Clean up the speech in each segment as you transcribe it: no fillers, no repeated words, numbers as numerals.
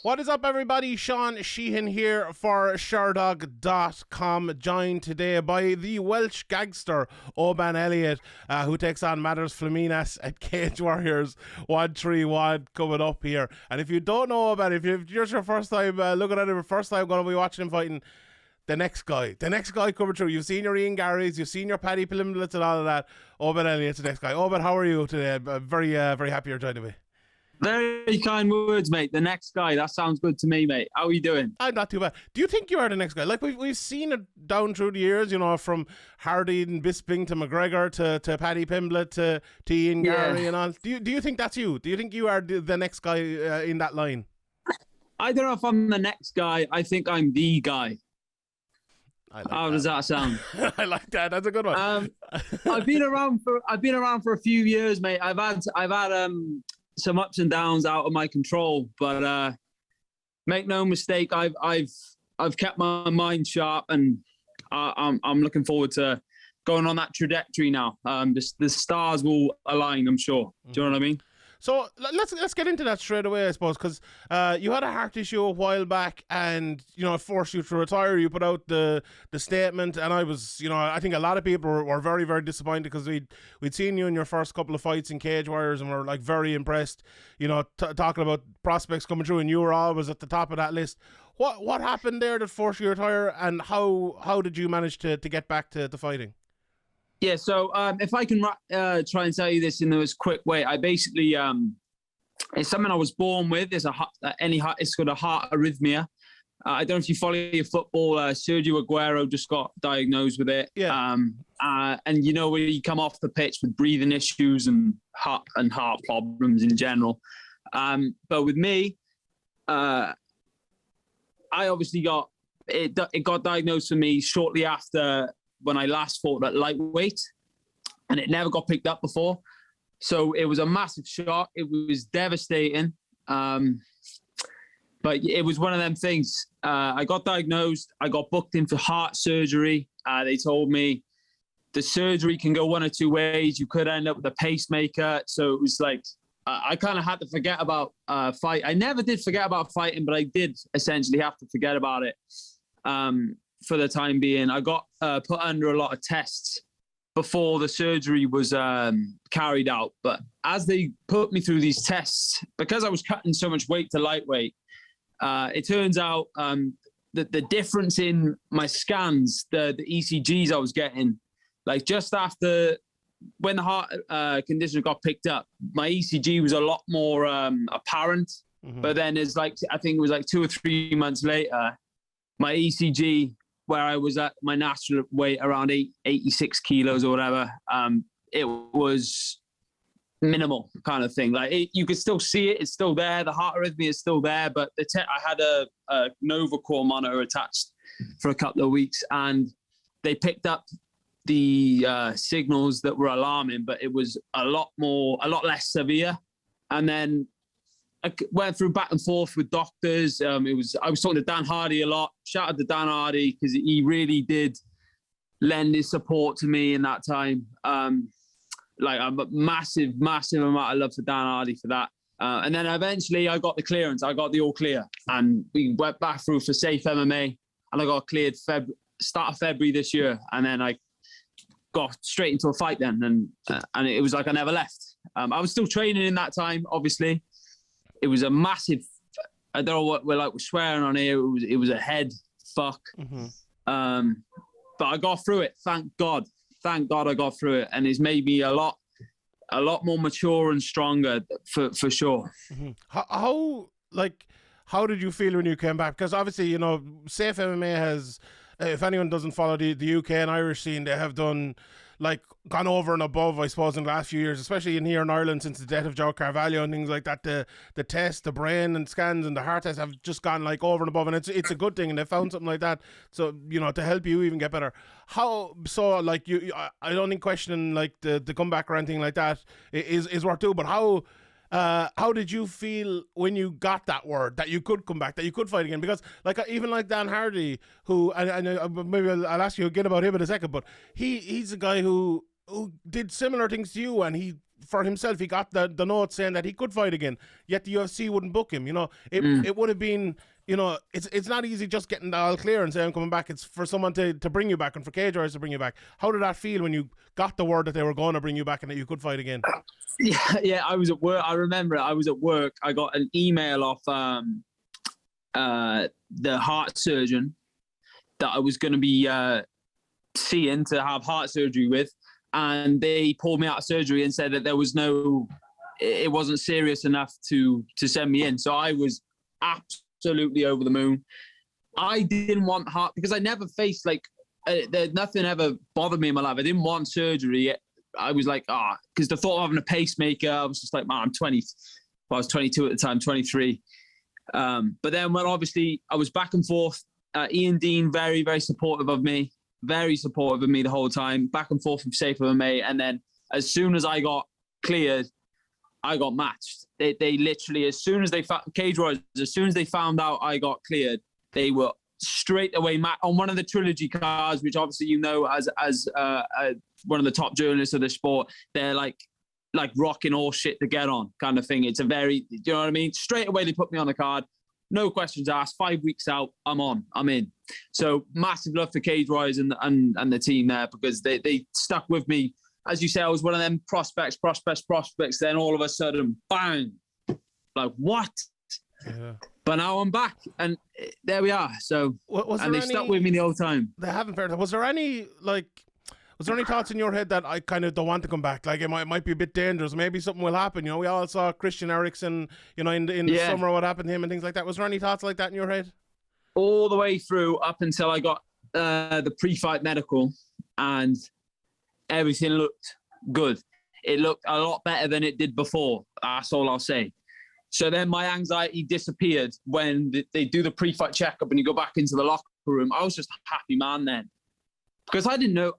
What is up, everybody? Sean Sheehan here for Sherdog.com, joined today by the Welsh gangster Oban Elliott, who takes on Madars Bertholds-Fleminas at Cage Warriors 131 coming up here. And if you don't know Oban, if it's your first time looking at him, first time going to be watching him fighting, the next guy coming through. You've seen your Ian Garrys, you've seen your Paddy Plimblets and all of that. Oban Elliott's the next guy. Oban, how are you today? I'm very happy you're joining me. Very kind words, mate. The next guy. That sounds good to me, mate. How are you doing? I'm not too bad. Do you think you are the next guy? Like, we've seen it down through the years, you know, from Hardy and Bisping to McGregor to Paddy Pimblett to Ian Gary and all. Do you think that's you? Do you think you are the next guy in that line? I don't know if I'm the next guy. I think I'm the guy. How does that sound? I like that. That's a good one. I've been around for a few years, mate. I've had some ups and downs out of my control, but make no mistake, I've kept my mind sharp, and I'm looking forward to going on that trajectory now. The stars will align, I'm sure. Do you know what I mean? So let's get into that straight away, I suppose, because you had a heart issue a while back, and you know it forced you to retire. You put out the statement, and I was, you know, I think a lot of people were very, very disappointed because we'd seen you in your first couple of fights in Cage Warriors, and were like very impressed. You know, talking about prospects coming through, and you were always at the top of that list. What happened there that forced you to retire, and how did you manage to get back to the fighting? Yeah, so if I can try and tell you this in the most quick way, I basically it's something I was born with. It's it's got a heart arrhythmia. I don't know if you follow your football. Sergio Aguero just got diagnosed with it. Yeah. And you know, when you come off the pitch with breathing issues and heart problems in general. But with me, I obviously got it. It got diagnosed for me shortly after when I last fought at lightweight, and it never got picked up before. So it was a massive shock. It was devastating. But it was one of them things. I got diagnosed. I got booked in for heart surgery. They told me the surgery can go one or two ways. You could end up with a pacemaker. So it was like, I kind of had to forget about fight. I never did forget about fighting, but I did essentially have to forget about it. For the time being, I got put under a lot of tests before the surgery was carried out. But as they put me through these tests, because I was cutting so much weight to lightweight, it turns out that the difference in my scans, the ECGs I was getting, like just after when the heart condition got picked up, my ECG was a lot more apparent. Mm-hmm. But then I think it was like 2 or 3 months later, my ECG, where I was at my natural weight around 86 kilos or whatever, it was minimal kind of thing. Like you could still see it; it's still there. The heart arrhythmia is still there, but I had a Nova Core monitor attached for a couple of weeks, and they picked up the signals that were alarming, but it was a lot less severe. And then I went through back and forth with doctors. I was talking to Dan Hardy a lot. Shout out to Dan Hardy because he really did lend his support to me in that time. Like a massive amount of love for Dan Hardy for that. And then eventually I got the clearance. I got the all clear, and we went back through for Safe MMA, and I got cleared start of February this year. And then I got straight into a fight then, and it was like I never left. I was still training in that time, obviously. It was a massive, I don't know what we're swearing on here. It was a head fuck. Mm-hmm. But I got through it. Thank God I got through it. And it's made me a lot more mature and stronger for sure. Mm-hmm. How did you feel when you came back? Because obviously, you know, Safe MMA has, if anyone doesn't follow the UK and Irish scene, they have gone over and above, I suppose, in the last few years, especially in here in Ireland since the death of Joe Carvalho and things like that. The tests, the brain and scans and the heart tests have just gone like over and above, and it's a good thing, and they found something like that. So, you know, to help you even get better. I don't think questioning like the comeback or anything like that is worth doing, but how did you feel when you got that word that you could come back, that you could fight again? Because even like Dan Hardy, who and maybe I'll ask you again about him in a second, but he's a guy who did similar things to you, and he for himself, he got the note saying that he could fight again, yet the UFC wouldn't book him. You know, it would have been, you know, it's not easy just getting the all clear and saying I'm coming back. It's for someone to bring you back and for Cage Warriors to bring you back. How did that feel when you got the word that they were going to bring you back and that you could fight again? Yeah, I was at work. I remember I was at work. I got an email off the heart surgeon that I was going to be seeing to have heart surgery with, and they pulled me out of surgery and said that there was it wasn't serious enough to send me in. So I was absolutely over the moon. I didn't want heart because I never faced nothing ever bothered me in my life. I didn't want surgery. I was like, because the thought of having a pacemaker, I was just like, man, I'm 20. Well, I was 22 at the time, 23. But then when obviously I was back and forth, Ian Dean, very, very supportive of me the whole time, back and forth with Safe MMA. And then as soon as I got cleared, I got matched. They literally, as soon as they Cage Warriors, as soon as they found out I got cleared, they were straight away on one of the trilogy cards, which obviously you know as one of the top journalists of the sport. They're like rocking all shit to get on kind of thing. It's a very, you know what I mean? Straight away they put me on the card. No questions asked. 5 weeks out, I'm in. So massive love for Cage Warriors and the team there, because they stuck with me. As you say, I was one of them prospects. Then all of a sudden, bang! Like what? Yeah. But now I'm back, and there we are. So, and they stuck with me the whole time. They haven't. Was there any thoughts in your head that I kind of don't want to come back? Like it might be a bit dangerous. Maybe something will happen. You know, we all saw Christian Eriksen, you know, in the summer, what happened to him and things like that. Was there any thoughts like that in your head? All the way through up until I got the pre-fight medical, and everything looked good. It looked a lot better than it did before. That's all I'll say. So then my anxiety disappeared when they do the pre-fight checkup and you go back into the locker room. I was just a happy man then, because I didn't know.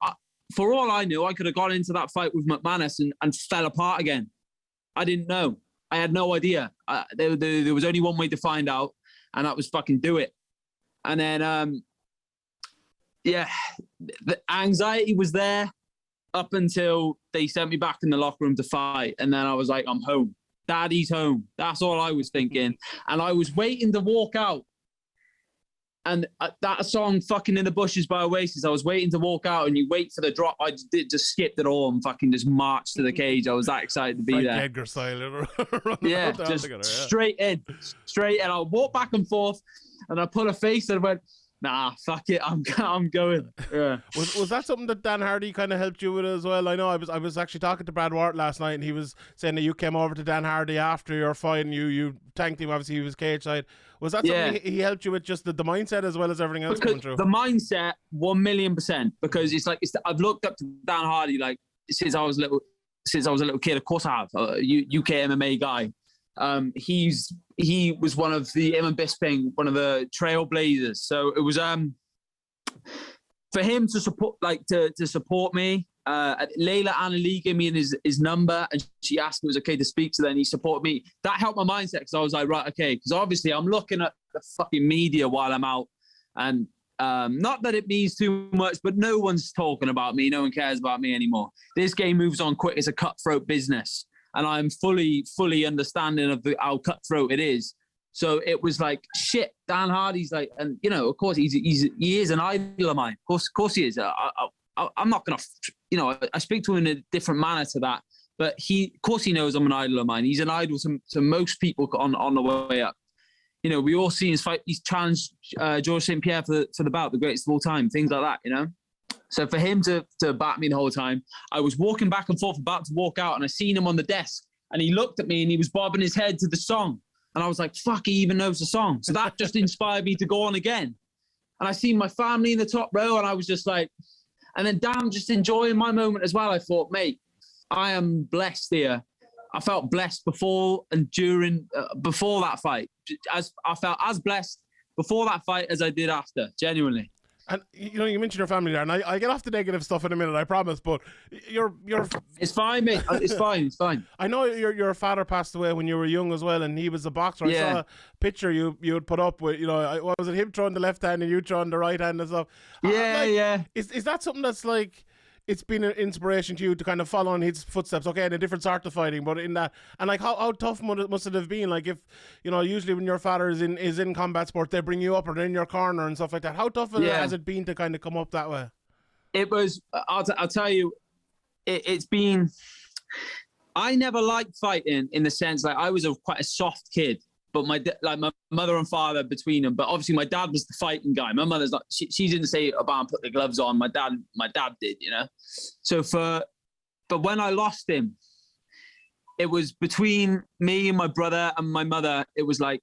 For all I knew, I could have gone into that fight with McManus and fell apart again. I didn't know. I had no idea. There was only one way to find out, and that was fucking do it. And then, the anxiety was there up until they sent me back in the locker room to fight. And then I was like, I'm home. Daddy's home. That's all I was thinking. And I was waiting to walk out. And that song, Fucking in the Bushes by Oasis, I was waiting to walk out, and you wait for the drop. I just skipped it all and fucking just marched to the cage. I was that excited to be there. Edgar style. Straight in. I'll walk back and forth, and I put a face and I went, nah, fuck it, I'm going. Yeah. Was that something that Dan Hardy kind of helped you with as well? I know I was actually talking to Brad Wart last night, and he was saying that you came over to Dan Hardy after your fight, and you thanked him. Obviously, he was cage side. Was that something he helped you with, just the mindset as well as everything else coming through? The mindset, 1,000,000%. Because I've looked up to Dan Hardy since I was a little kid. Of course, I have. UK MMA guy. He was one of the Imam Bisping, one of the trailblazers. So it was for him to support, to support me. Layla Anali gave me his number, and she asked if it was okay to speak to them, and he supported me. That helped my mindset, because I was like, right, okay, because obviously I'm looking at the fucking media while I'm out, and not that it means too much, but no one's talking about me. No one cares about me anymore. This game moves on quick. It's a cutthroat business. And I'm fully understanding of how cutthroat it is. So it was like, shit, Dan Hardy's like, and you know, of course he is an idol of mine. Of course he is. I'm not gonna, you know, I speak to him in a different manner to that, but of course he knows I'm an idol of mine. He's an idol to most people on the way up. You know, we all see his fight. He's challenged George St. Pierre for the bout, the greatest of all time, things like that, you know. So for him to bat me the whole time, I was walking back and forth, about to walk out, and I seen him on the desk, and he looked at me and he was bobbing his head to the song. And I was like, fuck, he even knows the song. So that just inspired me to go on again. And I seen my family in the top row, and I was just like, and then damn, just enjoying my moment as well. I thought, mate, I am blessed here. I felt blessed before and during, before that fight. I felt as blessed before that fight as I did after, genuinely. And you know, you mentioned your family there, and I get off the negative stuff in a minute, I promise. But you're it's fine, mate. It's fine. I know your father passed away when you were young as well, and he was a boxer. Yeah. I saw a picture you had put up with, you know, was it him throwing the left hand and you throwing the right hand and stuff? Yeah. Is that something that's like, it's been an inspiration to you to kind of follow in his footsteps. Okay, in a different sort of fighting, but in that, and like how tough must it have been? Like if usually when your father is in combat sport, they bring you up or they're in your corner and stuff like that. How tough has it been to kind of come up that way? It was. I'll tell you, it's been. I never liked fighting in the sense like I was quite a soft kid. But my mother and father between them. But obviously my dad was the fighting guy. My mother's like, she didn't say, "Oban, put the gloves on." My dad did, but when I lost him, it was between me and my brother and my mother. It was like,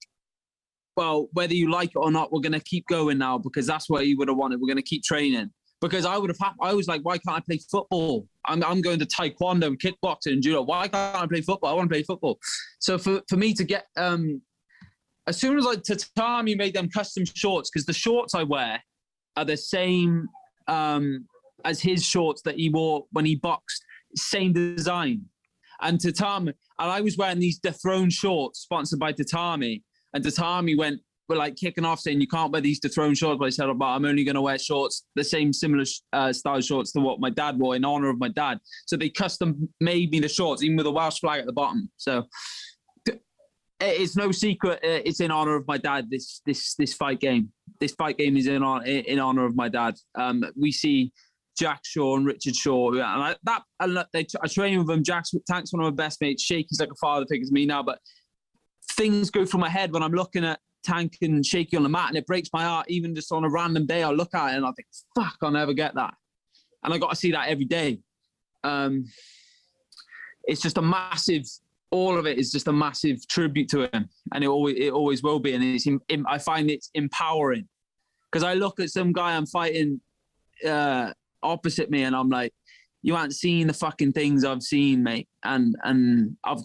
well, whether you like it or not, we're going to keep going now because that's what you would have wanted. We're going to keep training. Because I was like, why can't I play football? I'm going to taekwondo and kickboxing and judo. Why can't I play football? I want to play football. So for me to get... as soon as Tatami made them custom shorts, because the shorts I wear are the same as his shorts that he wore when he boxed, same design. And Tatami, and I was wearing these dethroned shorts sponsored by Tatami, and Tatami were like kicking off saying, "You can't wear these dethroned shorts." But I said, "But I'm only going to wear shorts, the same similar style shorts to what my dad wore in honor of my dad." So they custom made me the shorts, even with a Welsh flag at the bottom. So it's no secret. It's in honor of my dad. This fight game. This fight game is in honor of my dad. We see Jack Shaw and Richard Shaw, and I train with them. Tank's one of my best mates. Shaky's like a father figure to me now. But things go through my head when I'm looking at Tank and Shaky on the mat, and it breaks my heart. Even just on a random day, I'll look at it and I think, "Fuck, I'll never get that." And I got to see that every day. It's just a massive. All of it is just a massive tribute to him, and it always will be. And I find it's empowering because I look at some guy I'm fighting opposite me, and I'm like, "You haven't seen the fucking things I've seen, mate." And I've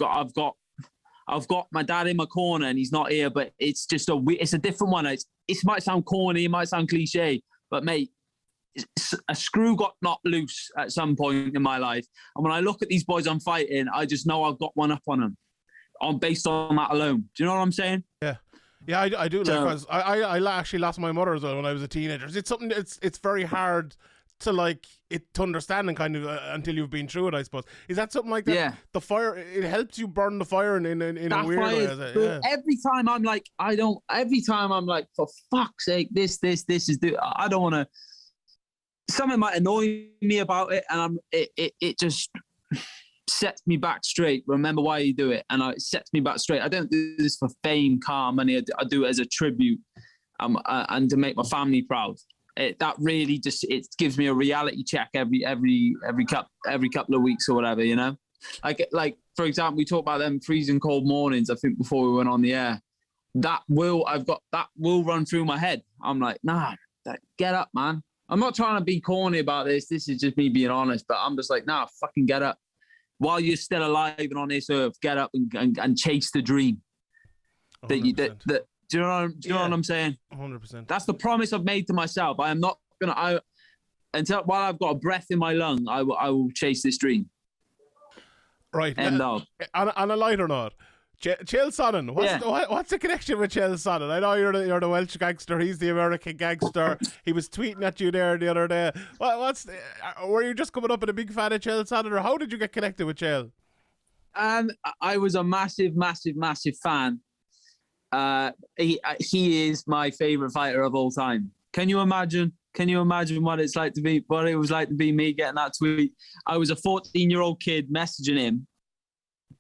got my dad in my corner, and he's not here, but it's just it's a different one. It might sound corny, it might sound cliche, but mate, a screw got knocked loose at some point in my life, and when I look at these boys I'm fighting, I just know I've got one up on them, based on that alone. Do you know what I'm saying? Yeah, I do. Because I actually lost my mother as well when I was a teenager. It's something. It's very hard to to understand and kind of until you've been through it, I suppose. Is that something like that? Yeah. The fire, it helps you burn the fire in a weird way. Yeah. Every time I'm like, for fuck's sake, this is I don't want to. Something might annoy me about it, and it just sets me back straight. Remember why you do it, and it sets me back straight. I don't do this for fame, car, money. I do it as a tribute, and to make my family proud. That really just it gives me a reality check every couple of weeks or whatever, you know. Like for example, we talked about them freezing cold mornings. I think before we went on the air, that will run through my head. I'm like, nah, get up, man. I'm not trying to be corny about this. This is just me being honest. But I'm just like, nah, fucking get up. While you're still alive and on this earth, get up and chase the dream. Do you know what I'm saying? 100%. That's the promise I've made to myself. I am not gonna. While I've got a breath in my lung, I will chase this dream. Right. On a lighter note, Chael Sonnen. What's the connection with Chael Sonnen? I know you're the Welsh gangster. He's the American gangster. He was tweeting at you there the other day. Were you just coming up and a big fan of Chael Sonnen, or how did you get connected with Chael? I was a massive fan. He is my favorite fighter of all time. Can you imagine what it was like to be me getting that tweet? I was a 14-year-old kid messaging him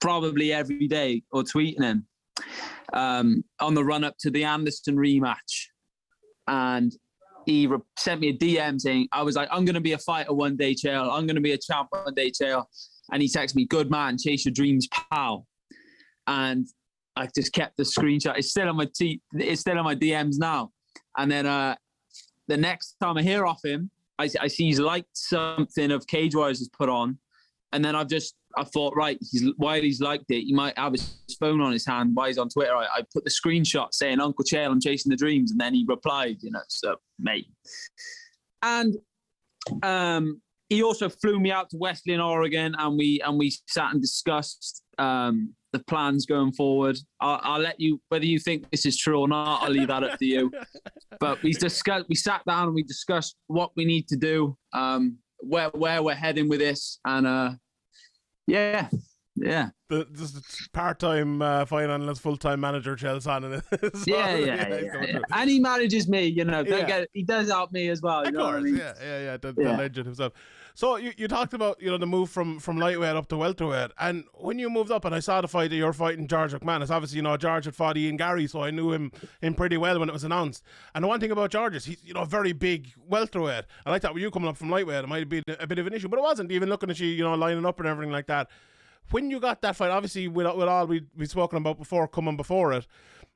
probably every day or tweeting him on the run up to the Anderson rematch, and he sent me a DM saying, I was like, "I'm going to be a fighter one day, Chael. I'm going to be a champ one day, Chael." And he texted me, "Good man, chase your dreams, pal." And I just kept the screenshot. It's still on my DMs now. And then the next time I hear off him, I see he's liked something of Cage Warriors has put on. And then I thought, right, while he's liked it, he might have his phone on his hand while he's on Twitter. I put the screenshot saying, "Uncle Chael, I'm chasing the dreams." And then he replied, so mate. And he also flew me out to Wesleyan, Oregon, and we sat and discussed the plans going forward. I'll let you, whether you think this is true or not, I'll leave that up to you. But we sat down and we discussed what we need to do. where we're heading with this, and yeah. This is part-time fight analyst, full-time manager Chael Sonnen. So, yeah. And he manages me, he does help me as well. Of course, the legend himself. So you talked about, the move from lightweight up to welterweight, and when you moved up, and I saw the fight that you're fighting George McManus. Obviously, George had fought Ian Gary, so I knew him pretty well when it was announced. And the one thing about George is he's, a very big welterweight. And I thought with you coming up from lightweight, it might have been a bit of an issue, but it wasn't. Even looking at you, lining up and everything like that. When you got that fight, obviously with all we've spoken about before, coming before it,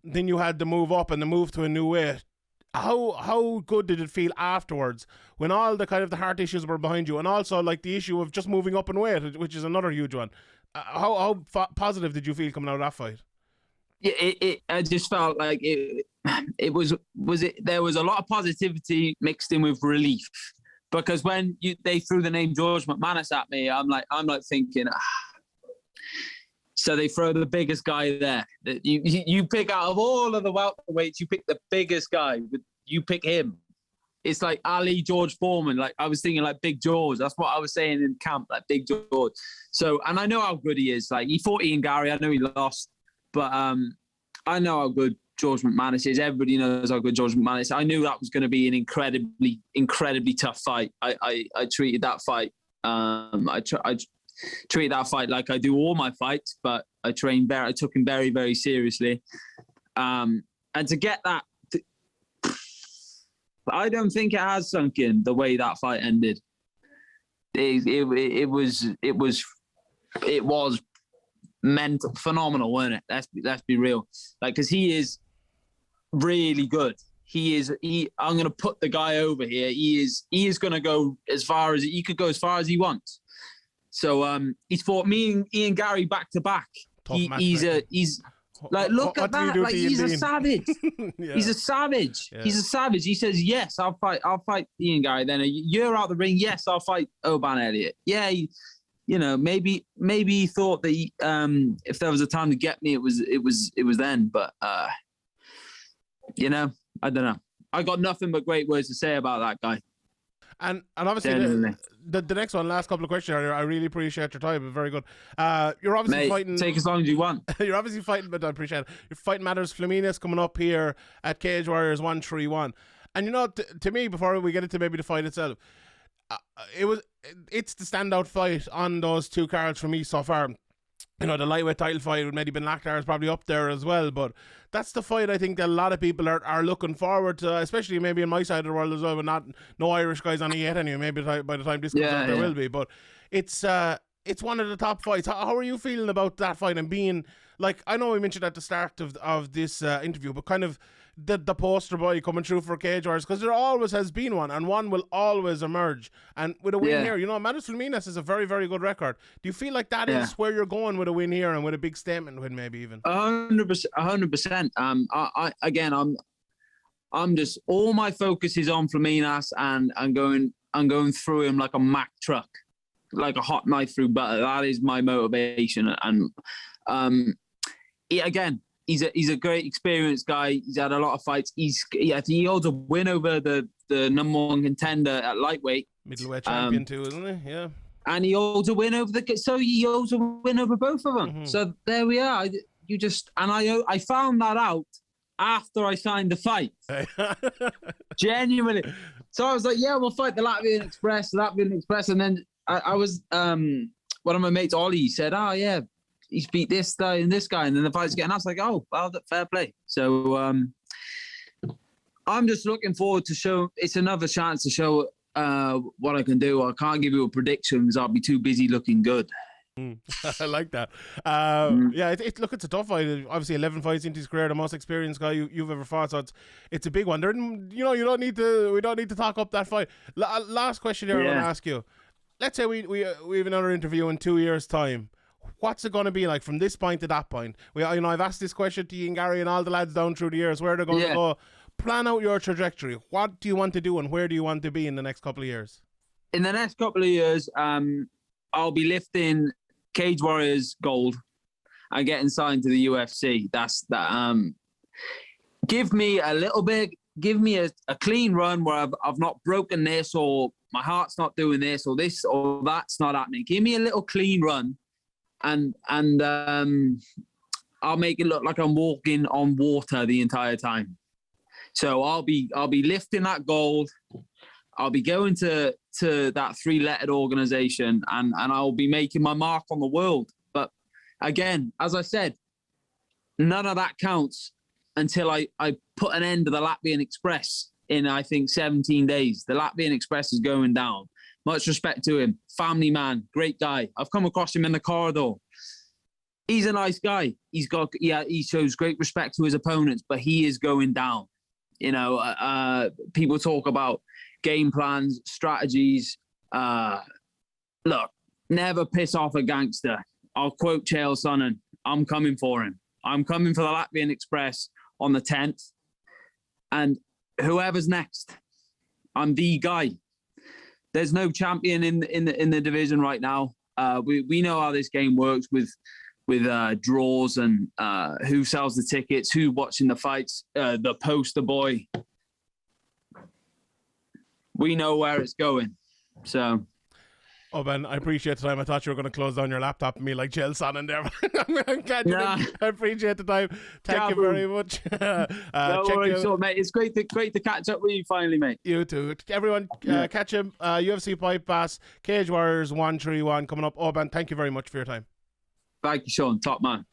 then you had the move up and the move to a new weight. How good did it feel afterwards when all the kind of the heart issues were behind you, and also like the issue of just moving up in weight, which is another huge one? How positive did you feel coming out of that fight? Yeah, I just felt like there was a lot of positivity mixed in with relief, because when they threw the name George McManus at me, I'm like thinking. So they throw the biggest guy there. You pick out of all of the welterweights, you pick the biggest guy. You pick him. It's like Ali, George Foreman. Like I was thinking, like Big George. That's what I was saying in camp, like Big George. So, and I know how good he is. Like he fought Ian Gary. I know he lost, but I know how good George McManus is. Everybody knows how good George McManus is. I knew that was going to be an incredibly, incredibly tough fight. I treated that fight. I treat that fight like I do all my fights, but I took him very, very seriously. And to get that, I don't think it has sunk in the way that fight ended. It was mental, phenomenal, wasn't it? Let's be real. Like, because he is really good. I'm going to put the guy over here. He is going to go as far as he could go, as far as he wants. So he's fought me and Ian Gary back to back. He's like, look at that. Like he's a savage. Yeah. He's a savage. Yeah. He's a savage. He says, yes, I'll fight Ian Gary. Then a year out the ring, yes, I'll fight Oban Elliott. Yeah, maybe he thought that if there was a time to get me, it was then. But I don't know. I got nothing but great words to say about that guy. And obviously the next one, last couple of questions. I really appreciate your time. Very good. You're obviously fighting. Take as long as you want. You're obviously fighting, but I appreciate it. You're fighting Madars-Fleminas coming up here at Cage Warriors 131. And to me, before we get into maybe the fight itself, it's the standout fight on those two cards for me so far. The lightweight title fight with Mehdi Ben Lakhdar is probably up there as well, but that's the fight I think that a lot of people are looking forward to, especially maybe in my side of the world as well, but no Irish guys on it yet anyway. Maybe by the time this comes out, there will be, but it's one of the top fights. How are you feeling about that fight and being, like, I know we mentioned at the start of this interview, but kind of the poster boy coming through for Cage Warriors, because there always has been one, and one will always emerge. And with a win here, Madars-Fleminas is a very, very good record. Do you feel like that is where you're going with a win here, and with a big statement win maybe even? 100%. I'm just, all my focus is on Fleminas and I'm going through him like a Mack truck, like a hot knife through butter. That is my motivation. And he's a great experienced guy. He's had a lot of fights. He holds a win over the number one contender at lightweight. Middleweight champion too, isn't he? Yeah. And he holds a win over he holds a win over both of them. Mm-hmm. So there we are. I found that out after I signed the fight. Genuinely. So I was like, yeah, we'll fight the Latvian Express. And then I was, one of my mates, Ollie, said, oh yeah, he's beat this guy and this guy, and then the fight's getting. I was like, oh, well, fair play. So I'm just looking forward to show. It's another chance to show what I can do. I can't give you a prediction because I'll be too busy looking good. I like that. Yeah, it's a tough fight. Obviously, 11 fights into his career, the most experienced guy you've ever fought. So it's a big one. We don't need to talk up that fight. Last question here I want to ask you. Let's say we have another interview in 2 years' time. What's it going to be like from this point to that point? I've asked this question to Ian Gary and all the lads down through the years. Where they're going to go? Plan out your trajectory. What do you want to do and where do you want to be in the next couple of years? In the next couple of years, I'll be lifting Cage Warriors gold and getting signed to the UFC. That's that. Give me a little bit give me a clean run where I've not broken this, or my heart's not doing this, or this or that's not happening. Give me a little clean run, and I'll make it look like I'm walking on water the entire time. So I'll be lifting that gold. I'll be going to that 3-lettered organization, and I'll be making my mark on the world. But again, as I said, none of that counts until I put an end to the Latvian Express in, I think, 17 days. The Latvian Express is going down. Much respect to him. Family man, great guy. I've come across him in the corridor. He's a nice guy. He shows great respect to his opponents, but he is going down. You know, people talk about game plans, strategies. Look, never piss off a gangster. I'll quote Chael Sonnen. I'm coming for him. I'm coming for the Latvian Express on the 10th. And whoever's next, I'm the guy. There's no champion in the division right now. We know how this game works with draws and who sells the tickets, who watching the fights, the poster boy. We know where it's going. So, Ben, I appreciate the time. I thought you were going to close down your laptop and me like Chael Sonnen there. I'm glad you didn't. I appreciate the time. Thank you very much. No worries, mate. It's great to catch up with you finally, mate. You too. Everyone, catch him. UFC Fight Pass, Cage Warriors 131 coming up. Ben, thank you very much for your time. Thank you, Sean. Top man.